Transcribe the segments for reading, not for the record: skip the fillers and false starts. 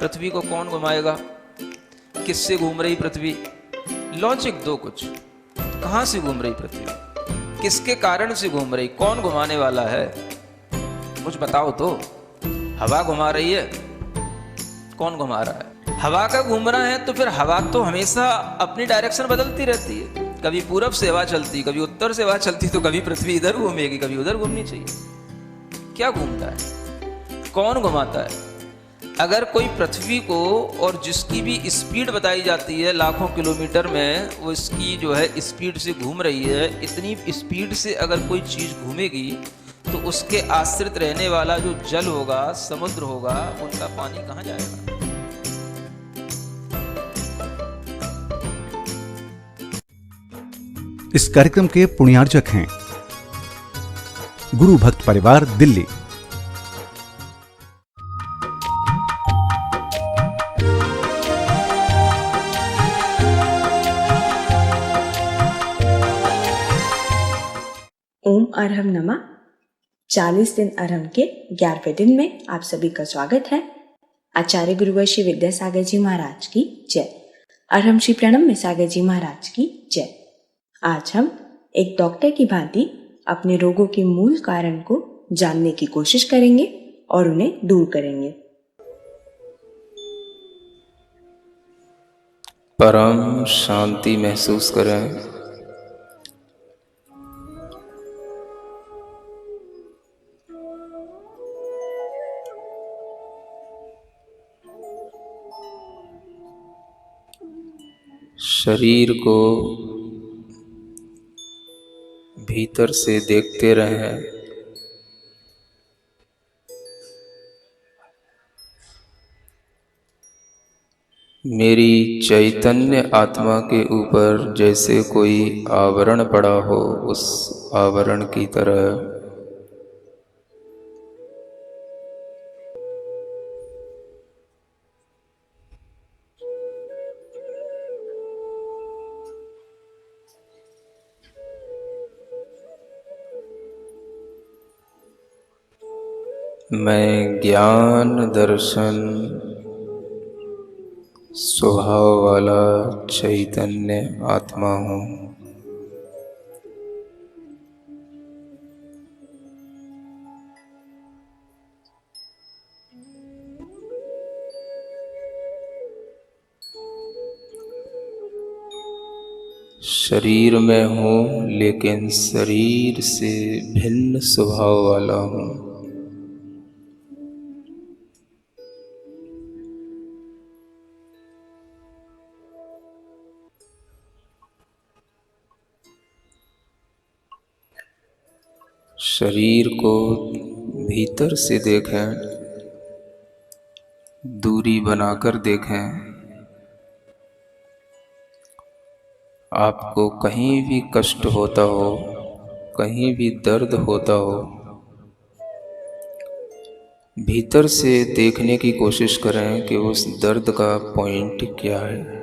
पृथ्वी को कौन घुमाएगा, किससे घूम रही पृथ्वी, लॉजिक दो कुछ। कहां से घूम रही पृथ्वी, किसके कारण से घूम रही, कौन घुमाने वाला है, कुछ बताओ तो। हवा घुमा रही है, कौन घुमा रहा है, हवा का घूमना है तो फिर हवा तो हमेशा अपनी डायरेक्शन बदलती रहती है। कभी पूरब से हवा चलती, कभी उत्तर से हवा चलती, तो कभी पृथ्वी इधर घूमेगी, कभी उधर घूमनी चाहिए। क्या घूमता है, कौन घुमाता है। अगर कोई पृथ्वी को, और जिसकी भी स्पीड बताई जाती है लाखों किलोमीटर में, वो इसकी जो है स्पीड से घूम रही है, इतनी स्पीड से अगर कोई चीज़ घूमेगी तो उसके आश्रित रहने वाला जो जल होगा, समुद्र होगा, उनका पानी कहाँ जाएगा। इस कार्यक्रम के पुण्यार्जक हैं गुरु भक्त परिवार, दिल्ली। ओम अरहम नमः। 40 दिन अरहम के 11वें दिन में आप सभी का स्वागत है। आचार्य गुरुवर श्री विद्यासागर जी महाराज की जय। अरहम श्री प्रणम में सागर जी महाराज की जय। आज हम एक डॉक्टर की भांति अपने रोगों के मूल कारण को जानने की कोशिश करेंगे और उन्हें दूर करेंगे। परम शांति महसूस करें। शरीर को भीतर से देखते रहें। मेरी चैतन्य आत्मा के ऊपर जैसे कोई आवरण पड़ा हो, उस आवरण की तरह मैं ज्ञान दर्शन स्वभाव वाला चैतन्य आत्मा हूँ। शरीर में हूँ लेकिन शरीर से भिन्न स्वभाव वाला हूँ। शरीर को भीतर से देखें, दूरी बनाकर देखें। आपको कहीं भी कष्ट होता हो, कहीं भी दर्द होता हो, भीतर से देखने की कोशिश करें कि उस दर्द का पॉइंट क्या है।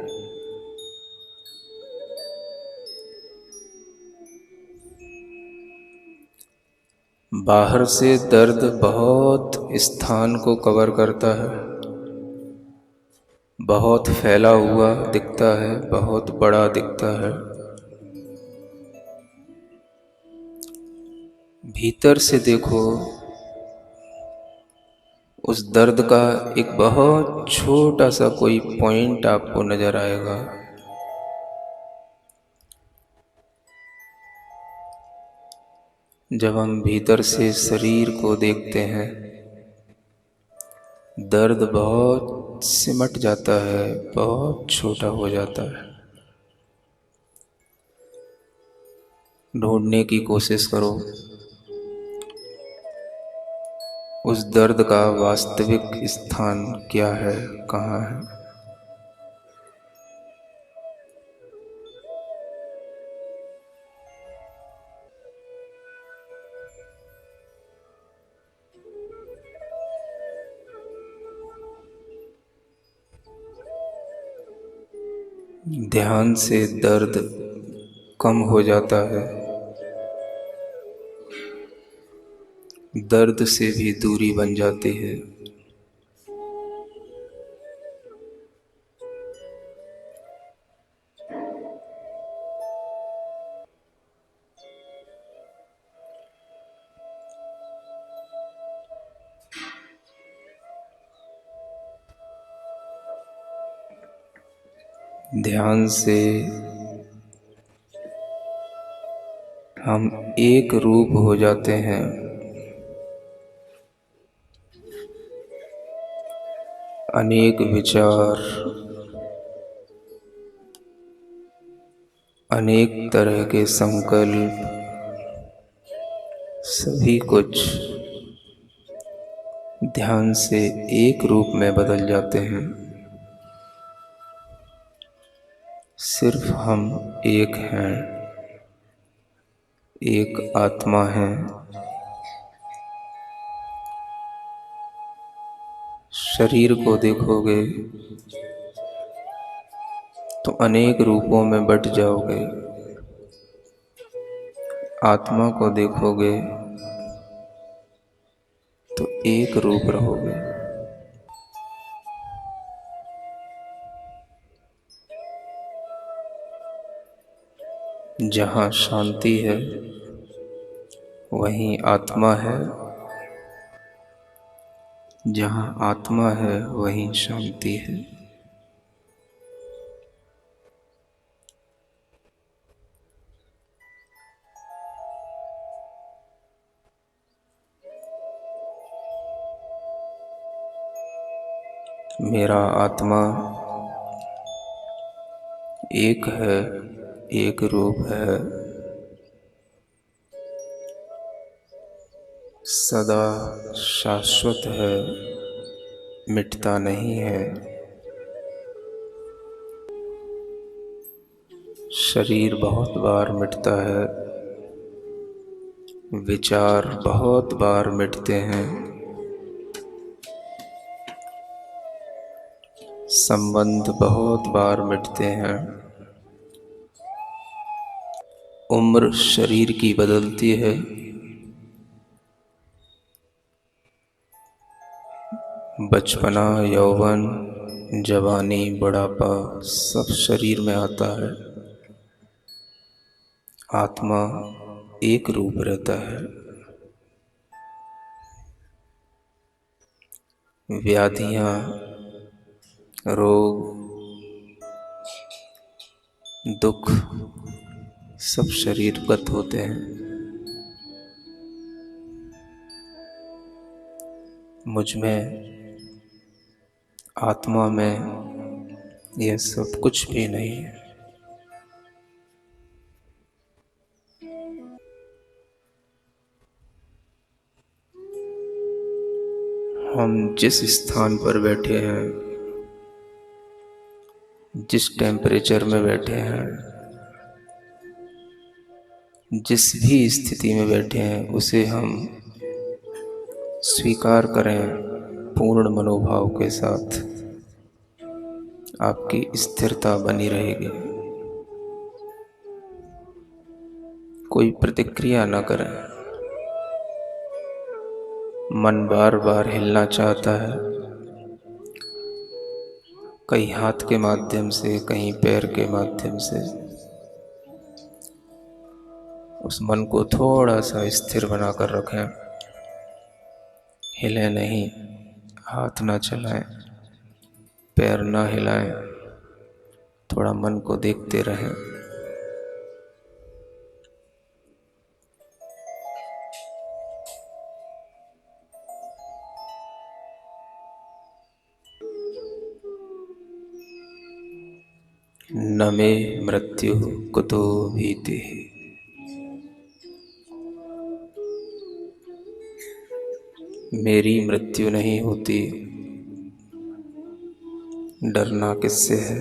बाहर से दर्द बहुत स्थान को कवर करता है, बहुत फैला हुआ दिखता है, बहुत बड़ा दिखता है। भीतर से देखो, उस दर्द का एक बहुत छोटा सा कोई पॉइंट आपको नजर आएगा। जब हम भीतर से शरीर को देखते हैं, दर्द बहुत सिमट जाता है, बहुत छोटा हो जाता है। ढूंढने की कोशिश करो उस दर्द का वास्तविक स्थान क्या है, कहाँ है। ध्यान से दर्द कम हो जाता है, दर्द से भी दूरी बन जाती है। ध्यान से हम एक रूप हो जाते हैं। अनेक विचार, अनेक तरह के संकल्प, सभी कुछ ध्यान से एक रूप में बदल जाते हैं। सिर्फ हम एक हैं, एक आत्मा है। शरीर को देखोगे तो अनेक रूपों में बट जाओगे। आत्मा को देखोगे तो एक रूप रहोगे। जहाँ शांति है वहीं आत्मा है, जहाँ आत्मा है वहीं शांति है। मेरा आत्मा एक है, एक रूप है, सदा शाश्वत है, मिटता नहीं है। शरीर बहुत बार मिटता है, विचार बहुत बार मिटते हैं, संबंध बहुत बार मिटते हैं। उम्र शरीर की बदलती है, बचपना, यौवन, जवानी, बुढ़ापा सब शरीर में आता है। आत्मा एक रूप रहता है। व्याधियां, रोग, दुख सब शरीरगत होते हैं। मुझ में, आत्मा में यह सब कुछ भी नहीं है। हम जिस स्थान पर बैठे हैं, जिस टेम्परेचर में बैठे हैं, जिस भी स्थिति में बैठे हैं, उसे हम स्वीकार करें पूर्ण मनोभाव के साथ। आपकी स्थिरता बनी रहेगी। कोई प्रतिक्रिया न करें। मन बार बार हिलना चाहता है, कहीं हाथ के माध्यम से, कहीं पैर के माध्यम से। उस मन को थोड़ा सा स्थिर बनाकर रखें। हिले नहीं, हाथ ना चलाएं, पैर ना हिलाएं, थोड़ा मन को देखते रहें। न मे मृत्यु कुतो भीतिः। मेरी मृत्यु नहीं होती, डरना किससे है।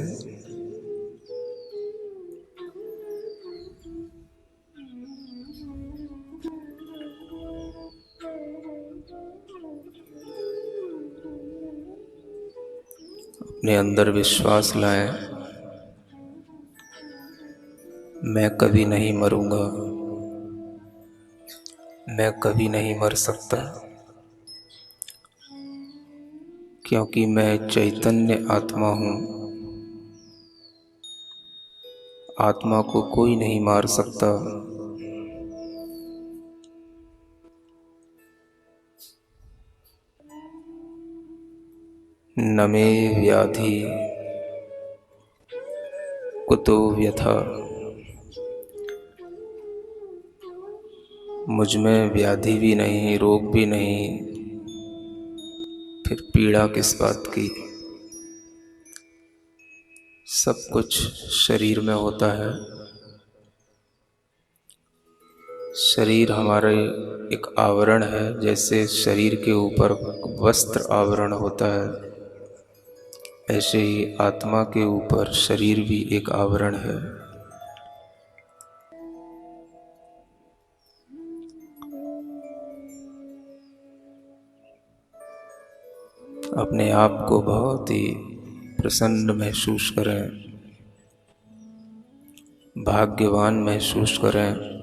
अपने अंदर विश्वास लाएं, मैं कभी नहीं मरूंगा, मैं कभी नहीं मर सकता, क्योंकि मैं चैतन्य आत्मा हूँ। आत्मा को कोई नहीं मार सकता। न मे व्याधि कुतो व्यथा, मुझ में व्याधि भी नहीं, रोग भी नहीं, फिर पीड़ा किस बात की। सब कुछ शरीर में होता है। शरीर हमारे एक आवरण है, जैसे शरीर के ऊपर वस्त्र आवरण होता है, ऐसे ही आत्मा के ऊपर शरीर भी एक आवरण है। अपने आप को बहुत ही प्रसन्न महसूस करें, भाग्यवान महसूस करें,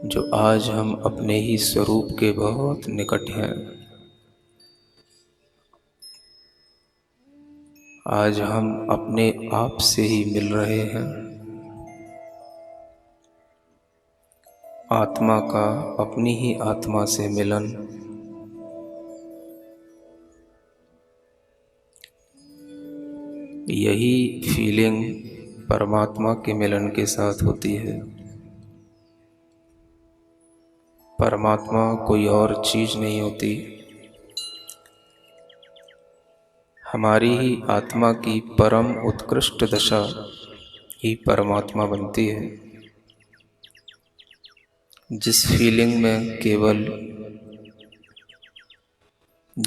जो आज हम अपने ही स्वरूप के बहुत निकट हैं। आज हम अपने आप से ही मिल रहे हैं। आत्मा का अपनी ही आत्मा से मिलन यही फीलिंग परमात्मा के मिलन के साथ होती है। परमात्मा कोई और चीज नहीं होती, हमारी ही आत्मा की परम उत्कृष्ट दशा ही परमात्मा बनती है, जिस फीलिंग में केवल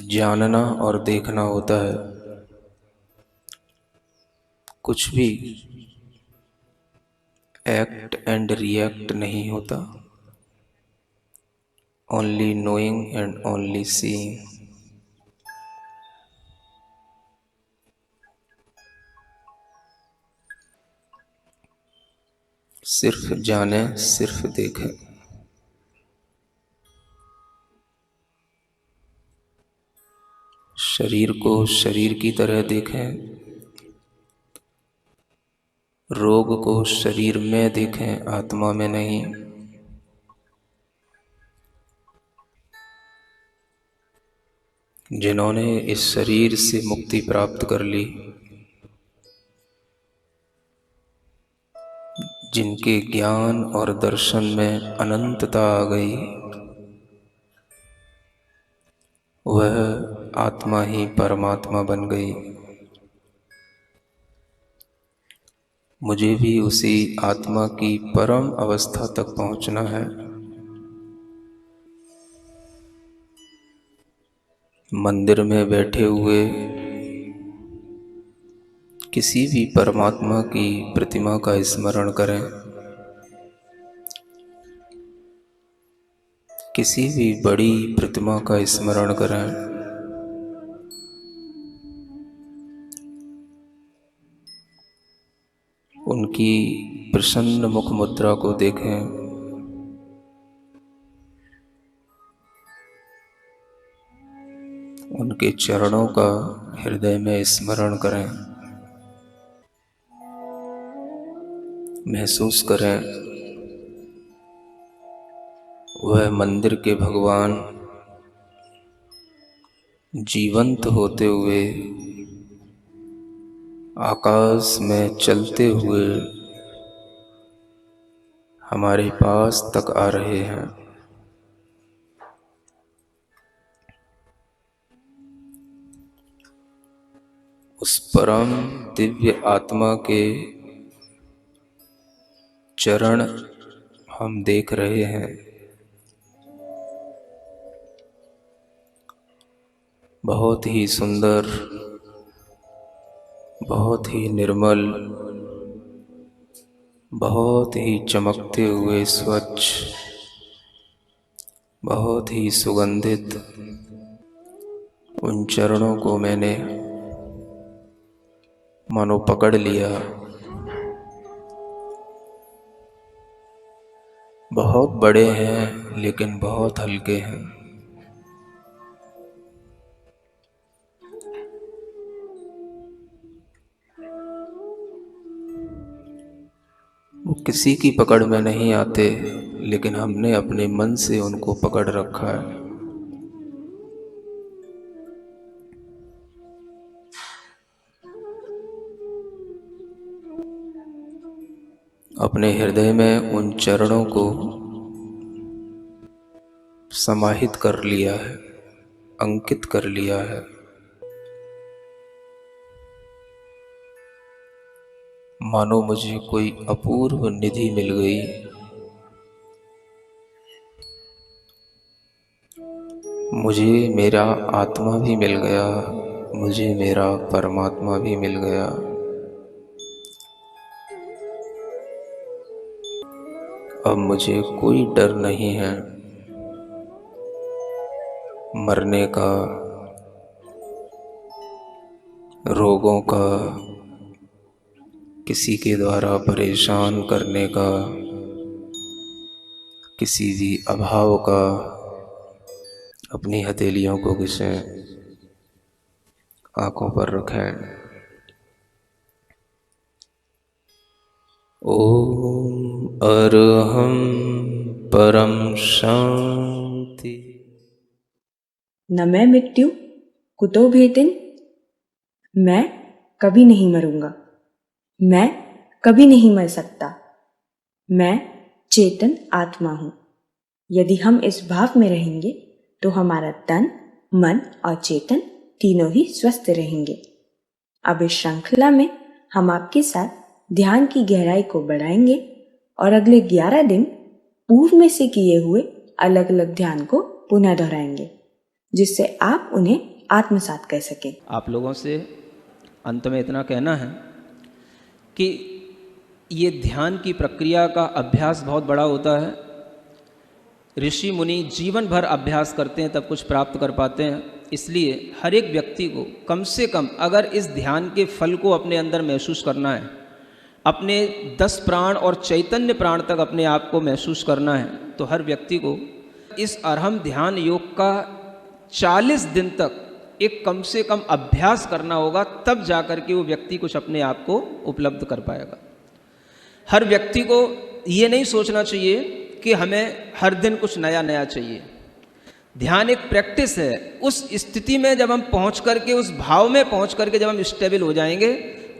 जानना और देखना होता है, कुछ भी एक्ट एंड रिएक्ट नहीं होता। Only knowing and only seeing. सिर्फ जाने, सिर्फ देखें। शरीर को शरीर की तरह देखें, रोग को शरीर में देखें, आत्मा में नहीं। जिन्होंने इस शरीर से मुक्ति प्राप्त कर ली, जिनके ज्ञान और दर्शन में अनंतता आ गई, वह आत्मा ही परमात्मा बन गई। मुझे भी उसी आत्मा की परम अवस्था तक पहुंचना है। मंदिर में बैठे हुए किसी भी परमात्मा की प्रतिमा का स्मरण करें, किसी भी बड़ी प्रतिमा का स्मरण करें, उनकी प्रसन्न मुख मुद्रा को देखें, उनके चरणों का हृदय में स्मरण करें, महसूस करें वह मंदिर के भगवान जीवंत होते हुए आकाश में चलते हुए हमारे पास तक आ रहे हैं। उस परम दिव्य आत्मा के चरण हम देख रहे हैं। बहुत ही सुंदर, बहुत ही निर्मल, बहुत ही चमकते हुए स्वच्छ, बहुत ही सुगंधित उन चरणों को मैंने मानो पकड़ लिया। बहुत बड़े हैं लेकिन बहुत हल्के हैं। वो किसी की पकड़ में नहीं आते, लेकिन हमने अपने मन से उनको पकड़ रखा है। अपने हृदय में उन चरणों को समाहित कर लिया है, अंकित कर लिया है। मानो मुझे कोई अपूर्व निधि मिल गई, मुझे मेरा आत्मा भी मिल गया, मुझे मेरा परमात्मा भी मिल गया। अब मुझे कोई डर नहीं है मरने का, रोगों का, किसी के द्वारा परेशान करने का, किसी भी अभाव का। अपनी हथेलियों को घिसें, आंखों पर रखें। ओम अरहं परम शांति। न मैं मृत्यु कुतो भेदिन, मैं कभी नहीं मरूंगा, मैं कभी नहीं मर सकता, मैं चेतन आत्मा हूं। यदि हम इस भाव में रहेंगे तो हमारा तन, मन और चेतन तीनों ही स्वस्थ रहेंगे। अब इस श्रृंखला में हम आपके साथ ध्यान की गहराई को बढ़ाएंगे और अगले 11 दिन पूर्व में से किए हुए अलग अलग ध्यान को पुनः दोहराएंगे, जिससे आप उन्हें आत्मसात कर सकें। आप लोगों से अंत में इतना कहना है कि ये ध्यान की प्रक्रिया का अभ्यास बहुत बड़ा होता है। ऋषि मुनि जीवन भर अभ्यास करते हैं तब कुछ प्राप्त कर पाते हैं। इसलिए हर एक व्यक्ति को कम से कम अगर इस ध्यान के फल को अपने अंदर महसूस करना है, अपने 10 प्राण और चैतन्य प्राण तक अपने आप को महसूस करना है, तो हर व्यक्ति को इस अरहम ध्यान योग का 40 दिन तक एक कम से कम अभ्यास करना होगा, तब जाकर के वो व्यक्ति कुछ अपने आप को उपलब्ध कर पाएगा। हर व्यक्ति को ये नहीं सोचना चाहिए कि हमें हर दिन कुछ नया नया चाहिए। ध्यान एक प्रैक्टिस है। उस स्थिति में जब हम पहुंच करके, उस भाव में पहुंच करके जब हम स्टेबल हो जाएंगे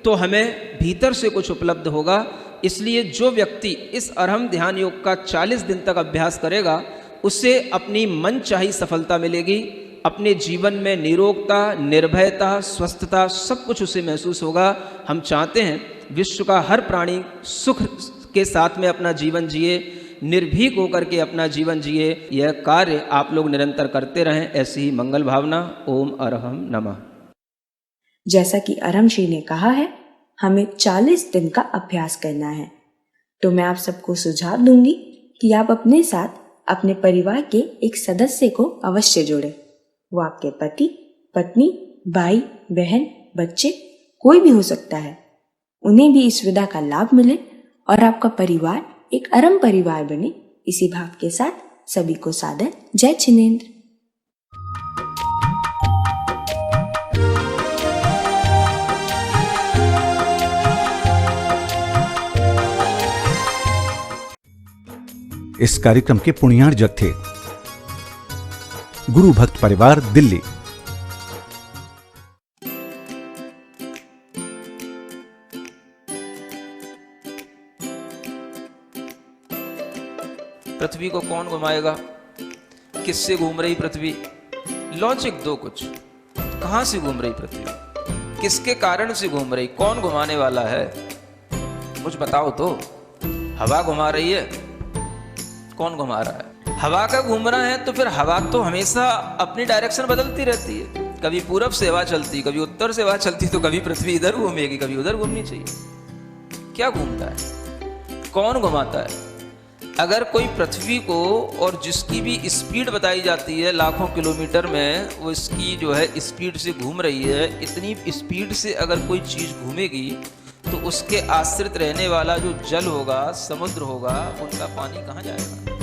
तो हमें भीतर से कुछ उपलब्ध होगा। इसलिए जो व्यक्ति इस अरहम ध्यान योग का 40 दिन तक अभ्यास करेगा, उससे अपनी मनचाही सफलता मिलेगी। अपने जीवन में निरोगता, निर्भयता, स्वस्थता सब कुछ उसे महसूस होगा। हम चाहते हैं विश्व का हर प्राणी सुख के साथ में अपना जीवन जिए, निर्भीक होकर के अपना जीवन जिए। यह कार्य आप लोग निरंतर करते रहें। ऐसी ही मंगल भावना। ओम अरहम नमः। जैसा कि अरहम श्री ने कहा है, हमें 40 दिन का अभ्यास करना है, तो मैं आप सबको सुझाव दूंगी कि आप अपने साथ अपने परिवार के एक सदस्य को अवश्य जोड़ें। वो आपके पति, पत्नी, भाई, बहन, बच्चे कोई भी हो सकता है। उन्हें भी इस विधा का लाभ मिले और आपका परिवार एक अरहम परिवार बने। इसी भाव के साथ सभी को सादर जय छिनेंद्र। इस कार्यक्रम के पुण्यार्जक थे गुरु भक्त परिवार, दिल्ली। पृथ्वी को कौन घुमाएगा? किससे घूम रही पृथ्वी? लॉजिक दो कुछ। कहां से घूम रही पृथ्वी? किसके कारण से घूम रही? कौन घुमाने वाला है? कुछ बताओ तो। हवा घुमा रही है? कौन घुमा रहा है? हवा का घूम रहा है तो फिर हवा तो हमेशा अपनी डायरेक्शन बदलती रहती है। कभी पूरब से हवा चलती, कभी उत्तर से हवा चलती, तो कभी पृथ्वी इधर घूमेगी, कभी उधर घूमनी चाहिए। क्या घूमता है? कौन घुमाता है? अगर कोई पृथ्वी को, और जिसकी भी स्पीड बताई जाती है लाखों किलोमीटर में, वो इसकी जो है स्पीड से घूम रही है, इतनी स्पीड से अगर कोई चीज़ घूमेगी तो उसके आश्रित रहने वाला जो जल होगा, समुद्र होगा, उनका पानी कहाँ जाएगा?